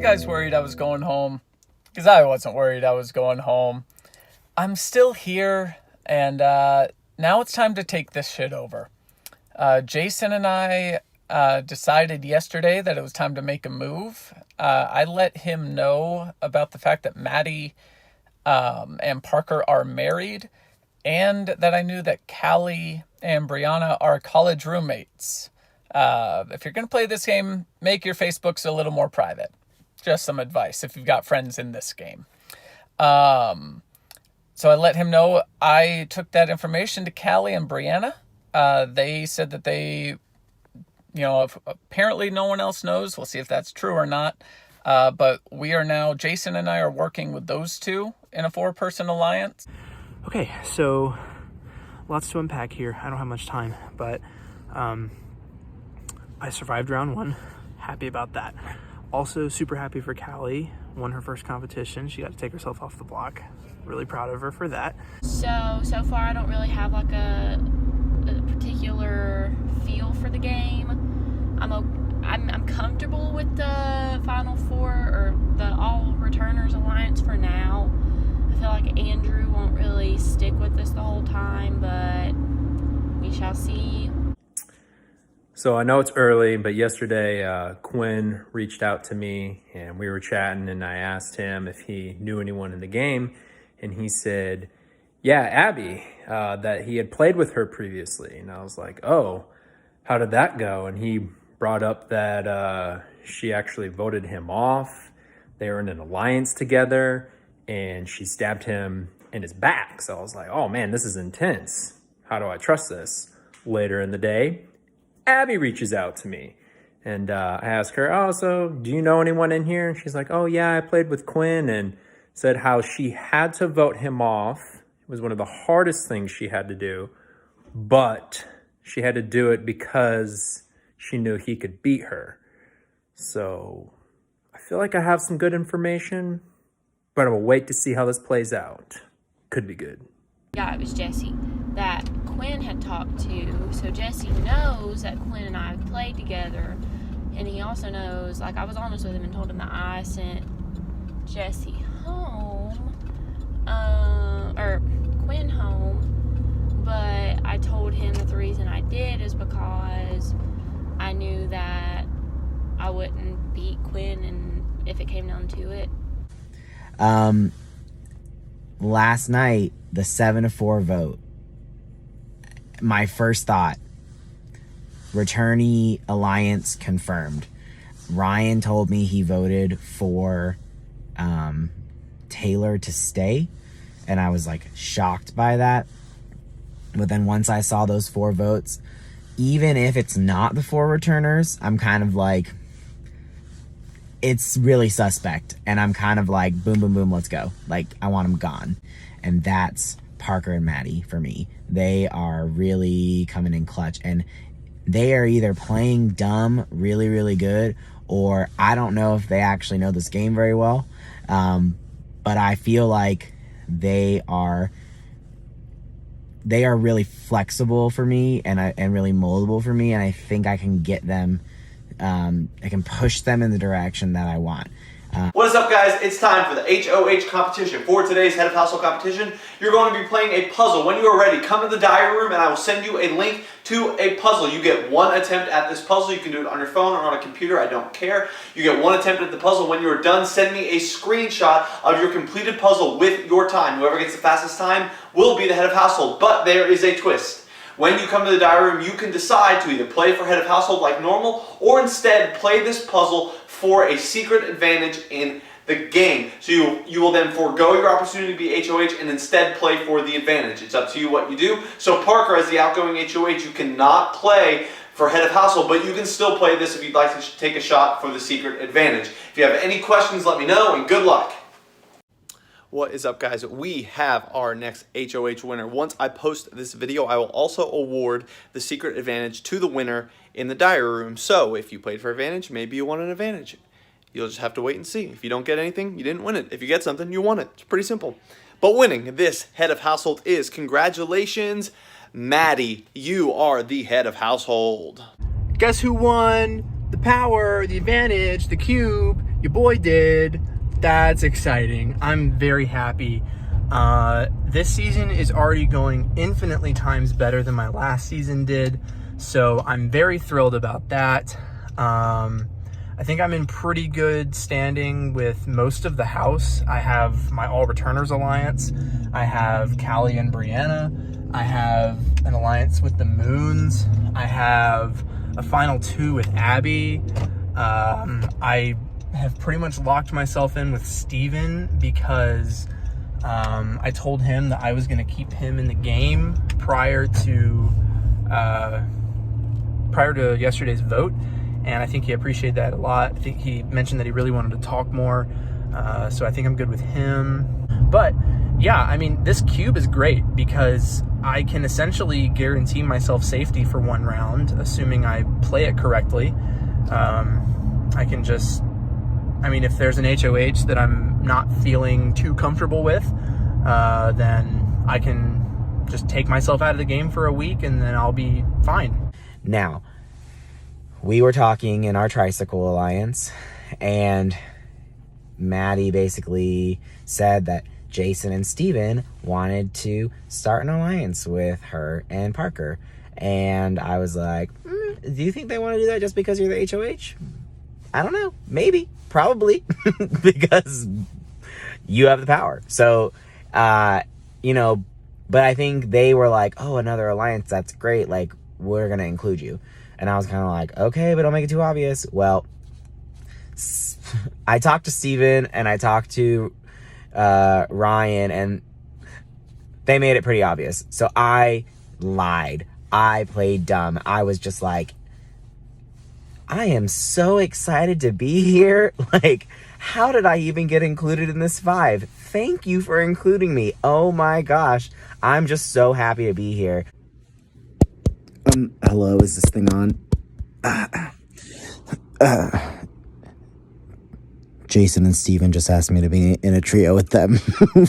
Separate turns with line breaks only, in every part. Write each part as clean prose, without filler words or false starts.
guys worried I was going home? Because I wasn't worried I was going home. I'm still here, and now it's time to take this shit over. Jason and I decided yesterday that it was time to make a move. I let him know about the fact that Maddie and Parker are married, and that I knew that Callie and Brianna are college roommates. If you're going to play this game, make your Facebooks a little more private. Just some advice if you've got friends in this game. So I let him know. I took that information to Callie and Brianna. They said that they, apparently no one else knows. We'll see if that's true or not. But we are now, Jason and I are working with those two in a 4-person alliance.
Okay, so lots to unpack here. I don't have much time, but I survived round 1. Happy about that. Also super happy for Callie. Won her first competition. She got to take herself off the block. Really proud of her for that.
So far I don't really have like a particular feel for the game. I'm comfortable with the Final Four or the All Returners Alliance for now. I feel like Andrew won't really stick with us the whole time, but we shall see.
So I know it's early, but yesterday Quinn reached out to me and we were chatting, and I asked him if he knew anyone in the game, and he said, yeah, Abby, that he had played with her previously. And I was like, oh, how did that go? And he brought up that she actually voted him off. They were in an alliance together, and she stabbed him in his back. So I was like, oh man, this is intense. How do I trust this? Later in the day, Abby reaches out to me, and I ask her, oh, so do you know anyone in here? And she's like, oh yeah, I played with Quinn, and said how she had to vote him off. It was one of the hardest things she had to do, but she had to do it because she knew he could beat her. So I feel like I have some good information, but I'm gonna wait to see how this plays out. Could be good.
Yeah, it was Jesse that Quinn had talked to. So Jesse knows that Quinn and I have played together. And he also knows, like, I was honest with him and told him that I sent Jesse home. Or Quinn home. But I told him that the reason I did is because I knew that I wouldn't beat Quinn, and if it came down to it.
Last night, the 7-4 vote, my first thought, returnee alliance confirmed. Ryan told me he voted for Taylor to stay, and I was like shocked by that. But then once I saw those 4 votes, even if it's not the 4 returners, I'm kind of like, it's really suspect. And I'm kind of like, boom, boom, boom, let's go. Like, I want them gone. And that's Parker and Maddie for me. They are really coming in clutch. And they are either playing dumb really, really good, or I don't know if they actually know this game very well. But I feel like they are really flexible for me and really moldable for me, and I think I can get them, I can push them in the direction that I want.
What is up, guys? It's time for the HOH competition. For today's Head of Household competition, you're going to be playing a puzzle. When you are ready, come to the diary room and I will send you a link to a puzzle. You get 1 attempt at this puzzle. You can do it on your phone or on a computer, I don't care. You get 1 attempt at the puzzle. When you are done, send me a screenshot of your completed puzzle with your time. Whoever gets the fastest time will be the Head of Household, but there is a twist. When you come to the diary room, you can decide to either play for Head of Household like normal, or instead play this puzzle for a secret advantage in the game. So you will then forego your opportunity to be HOH and instead play for the advantage. It's up to you what you do. So Parker, as the outgoing HOH, you cannot play for Head of Household, but you can still play this if you'd like to take a shot for the secret advantage. If you have any questions, let me know, and good luck. What is up, guys? We have our next HOH winner. Once I post this video, I will also award the secret advantage to the winner in the diary room. So if you played for advantage, maybe you won an advantage. You'll just have to wait and see. If you don't get anything, you didn't win it. If you get something, you won it. It's pretty simple. But winning this Head of Household is, congratulations, Maddie. You are the Head of Household.
Guess who won the power, the advantage, the cube? Your boy did. That's exciting. I'm very happy. This season is already going infinitely times better than my last season did, so I'm very thrilled about that. I think I'm in pretty good standing with most of the house. I have my All Returners Alliance. I have Callie and Brianna. I have an alliance with the Moons. I have a final 2 with Abby. I have pretty much locked myself in with Steven because I told him that I was going to keep him in the game prior to yesterday's vote, and I think he appreciated that a lot. I think he mentioned that he really wanted to talk more, so I think I'm good with him. But yeah, I mean, this cube is great because I can essentially guarantee myself safety for 1 round, assuming I play it correctly. I can just, I mean, if there's an HOH that I'm not feeling too comfortable with, then I can just take myself out of the game for a week and then I'll be fine.
Now, we were talking in our Tricycle Alliance, and Maddie basically said that Jason and Steven wanted to start an alliance with her and Parker. And I was like, do you think they want to do that just because you're the HOH? I don't know. Maybe. Probably. Because you have the power. So, you know, but I think they were like, oh, another alliance, that's great. Like, we're going to include you. And I was kind of like, okay, but don't make it too obvious. Well, I talked to Steven and I talked to Ryan, and they made it pretty obvious. So I lied. I played dumb. I was just like, I am so excited to be here. Like, how did I even get included in this 5? Thank you for including me. Oh my gosh. I'm just so happy to be here. Hello, is this thing on? Jason and Steven just asked me to be in a trio with them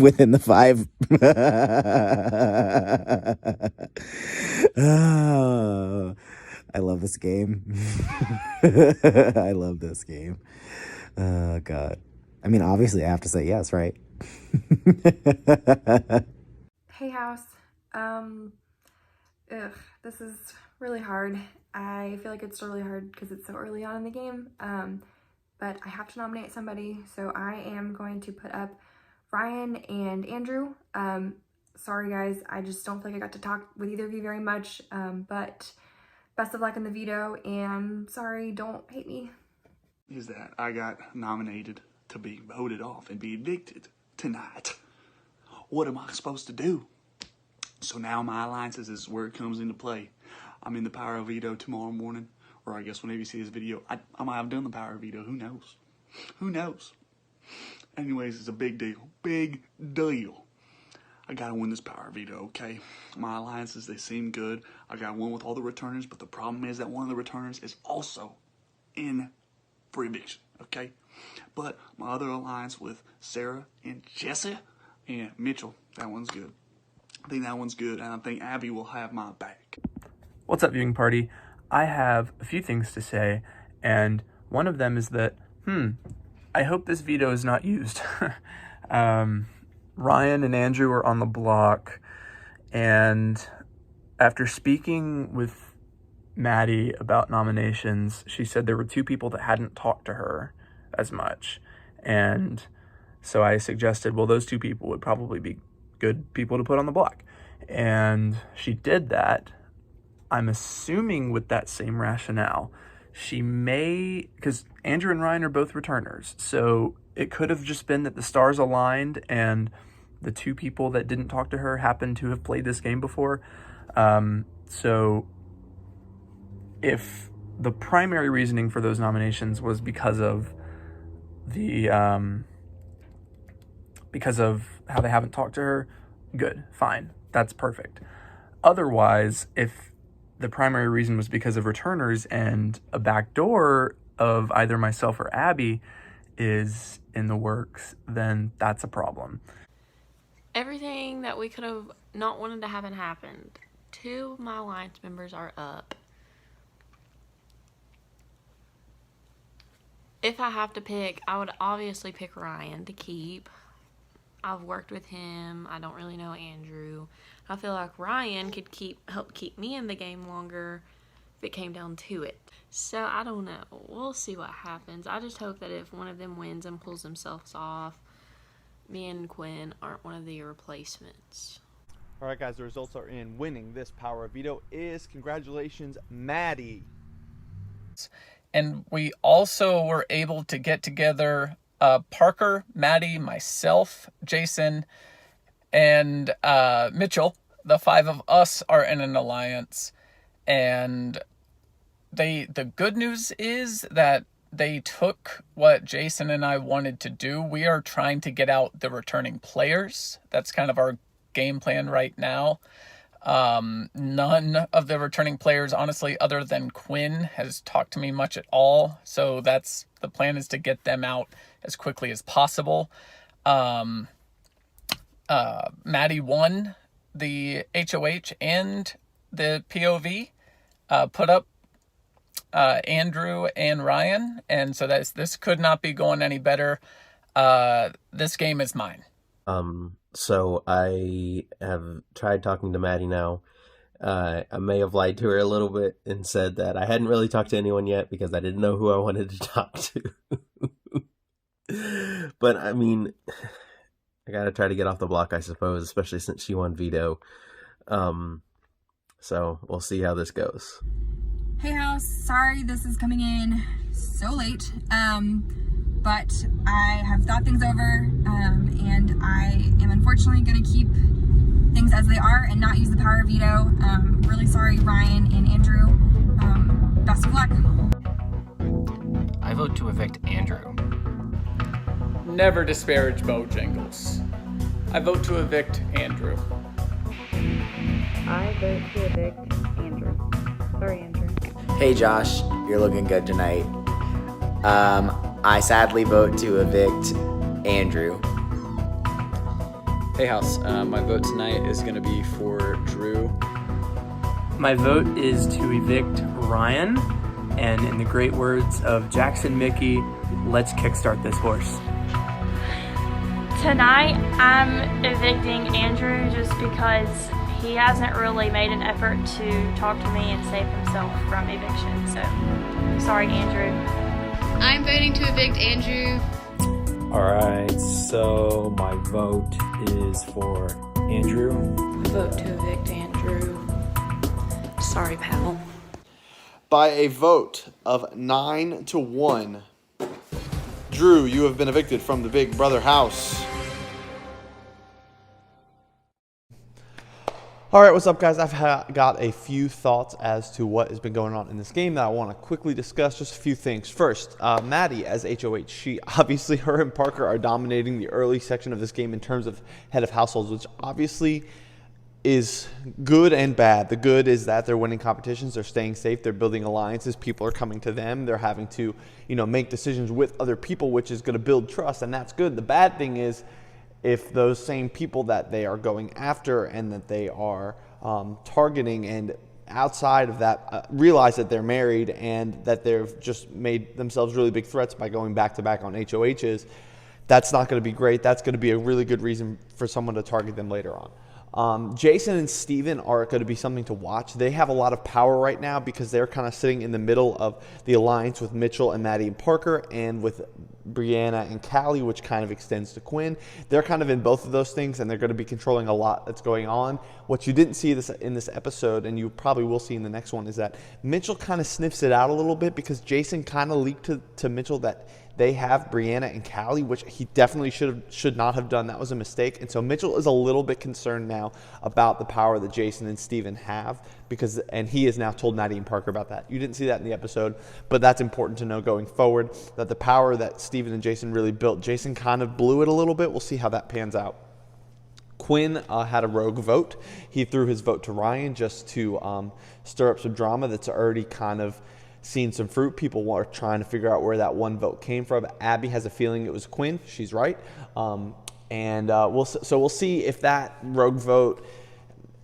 within the 5. Oh, I love this game. I love this game. Oh, God. I mean, obviously, I have to say yes, right?
Hey, house. This is really hard. I feel like it's really hard because it's so early on in the game. But I have to nominate somebody, so I am going to put up Ryan and Andrew. Sorry guys, I just don't feel like I got to talk with either of you very much, but best of luck in the veto, and sorry, don't hate me.
Is that I got nominated to be voted off and be evicted tonight. What am I supposed to do? So now my alliances is where it comes into play. I'm in the power of veto tomorrow morning. Or I guess whenever you see this video, I might have done the power of veto. Who knows? Who knows? Anyways, it's a big deal. Big deal. I gotta win this power of veto, okay? My alliances, they seem good. I got one with all the returners, but the problem is that one of the returners is also in for eviction, okay? But my other alliance with Sarah and Jesse and Mitchell, that one's good. I think that one's good, and I think Abby will have my back.
What's up, viewing party? I have a few things to say, and one of them is that, I hope this veto is not used. Ryan and Andrew are on the block, and after speaking with Maddie about nominations, she said there were 2 people that hadn't talked to her as much, and so I suggested, well, those 2 people would probably be good people to put on the block, and she did that. I'm assuming with that same rationale, she may, because Andrew and Ryan are both returners, so it could have just been that the stars aligned and the 2 people that didn't talk to her happened to have played this game before. So if the primary reasoning for those nominations was because of how they haven't talked to her, good, fine, that's perfect. Otherwise, if the primary reason was because of returners and a backdoor of either myself or Abby is in the works, then that's a problem.
Everything that we could have not wanted to happen happened. 2 of my alliance members are up. If I have to pick, I would obviously pick Ryan to keep. I've worked with him. I don't really know Andrew. I feel like Ryan could help keep me in the game longer if it came down to it. So I don't know. We'll see what happens. I just hope that if one of them wins and pulls themselves off, me and Quinn aren't one of the replacements.
All right, guys, the results are in. Winning this Power of Veto is, congratulations, Maddie.
And we also were able to get together Parker, Maddie, myself, Jason, and Mitchell. The 5 of us are in an alliance. And the good news is that they took what Jason and I wanted to do. We are trying to get out the returning players. That's kind of our game plan right now. None of the returning players, honestly, other than Quinn, has talked to me much at all. So that's the plan, is to get them out as quickly as possible. Maddie won the HOH and the POV, put up Andrew and Ryan, and so this could not be going any better. This game is mine.
So I have tried talking to Maddie now. I may have lied to her a little bit and said that I hadn't really talked to anyone yet because I didn't know who I wanted to talk to. But I mean, I gotta try to get off the block, I suppose, especially since she won veto. So we'll see how this goes.
Hey house, sorry this is coming in so late, but I have thought things over, and I am unfortunately going to keep things as they are and not use the power of veto. Really sorry, Ryan and Andrew. Best of luck.
I vote to evict Andrew.
Never disparage Bojangles. I vote to evict Andrew.
I vote to evict Andrew. Sorry, Andrew.
Hey Josh, you're looking good tonight. I sadly vote to evict Andrew.
Hey House, my vote tonight is going to be for Drew.
My vote is to evict Ryan, and in the great words of Jackson Mickey, let's kickstart this horse.
Tonight, I'm evicting Andrew just because he hasn't really made an effort to talk to me and save himself from eviction. So, sorry, Andrew.
I'm voting to evict Andrew.
Alright, so my vote is for Andrew.
Vote to evict Andrew. Sorry, pal.
By a vote of 9-1, Drew, you have been evicted from the Big Brother house. All right, what's up, guys? I've got a few thoughts as to what has been going on in this game that I want to quickly discuss. Just a few things. First, Maddie as HOH. Her and Parker are dominating the early section of this game in terms of head of households, which obviously is good and bad. The good is that they're winning competitions, they're staying safe, they're building alliances, people are coming to them, they're having to, make decisions with other people, which is going to build trust, and that's good. The bad thing is, if those same people that they are going after and that they are targeting and outside of that realize that they're married and that they've just made themselves really big threats by going back to back on HOHs, that's not going to be great. That's going to be a really good reason for someone to target them later on. Jason and Steven are going to be something to watch. They have a lot of power right now because they're kind of sitting in the middle of the alliance with Mitchell and Maddie and Parker, and with Brianna and Callie, which kind of extends to Quinn. They're kind of in both of those things, and they're going to be controlling a lot that's going on. What you didn't see in this episode, and you probably will see in the next one, is that Mitchell kind of sniffs it out a little bit because Jason kind of leaked to Mitchell that they have Brianna and Callie, which he definitely should not have done. That was a mistake. And so Mitchell is a little bit concerned now about the power that Jason and Steven have, and he has now told Maddie and Parker about that. You didn't see that in the episode, but that's important to know going forward, that the power that Steven and Jason really built, Jason kind of blew it a little bit. We'll see how that pans out. Quinn had a rogue vote. He threw his vote to Ryan just to stir up some drama that's already kind of seen some fruit. People are trying to figure out where that one vote came from. Abby has a feeling it was Quinn. She's right. We'll see if that rogue vote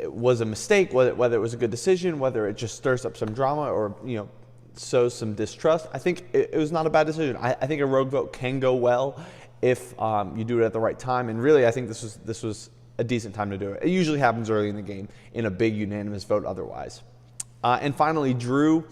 was a mistake, whether it was a good decision, whether it just stirs up some drama, or shows some distrust. I think it was not a bad decision. I think a rogue vote can go well if you do it at the right time. And really, I think this was a decent time to do it. It usually happens early in the game in a big unanimous vote otherwise. And finally, Drew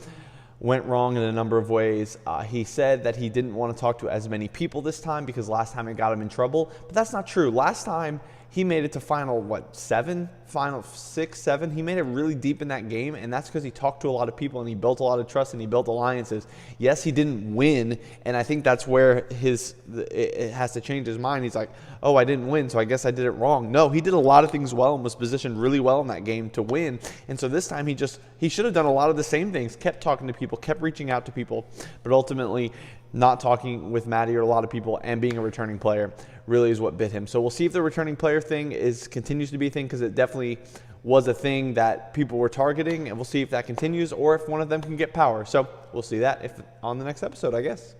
went wrong in a number of ways. He said that he didn't want to talk to as many people this time because last time it got him in trouble. But that's not true. Last time he made it to final 6, 7. He made it really deep in that game, and that's because he talked to a lot of people and he built a lot of trust and he built alliances. Yes, he didn't win, and I think that's where it has to change his mind. He's like, oh, I didn't win, so I guess I did it wrong. No, he did a lot of things well and was positioned really well in that game to win. And so this time he should have done a lot of the same things, kept talking to people, kept reaching out to people, but ultimately not talking with Maddie or a lot of people and being a returning player really is what bit him. So we'll see if the returning player thing continues to be a thing, because it definitely was a thing that people were targeting, and we'll see if that continues or if one of them can get power. So we'll see that on the next episode, I guess.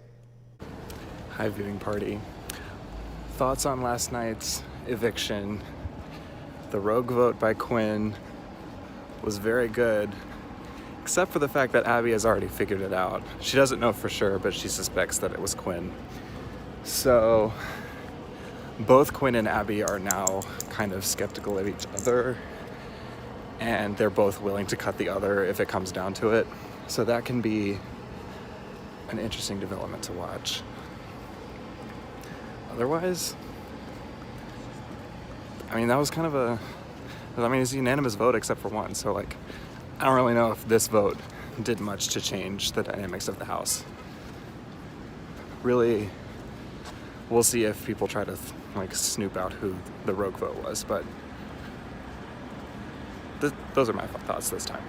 Hi, viewing party. Thoughts on last night's eviction. The rogue vote by Quinn was very good, except for the fact that Abby has already figured it out. She doesn't know for sure, but she suspects that it was Quinn. So both Quinn and Abby are now kind of skeptical of each other, and they're both willing to cut the other if it comes down to it. So that can be an interesting development to watch. Otherwise, I mean, that was kind of it's a unanimous vote except for one. So, like, I don't really know if this vote did much to change the dynamics of the House. Really, we'll see if people try to, snoop out who the rogue vote was. But those are my thoughts this time.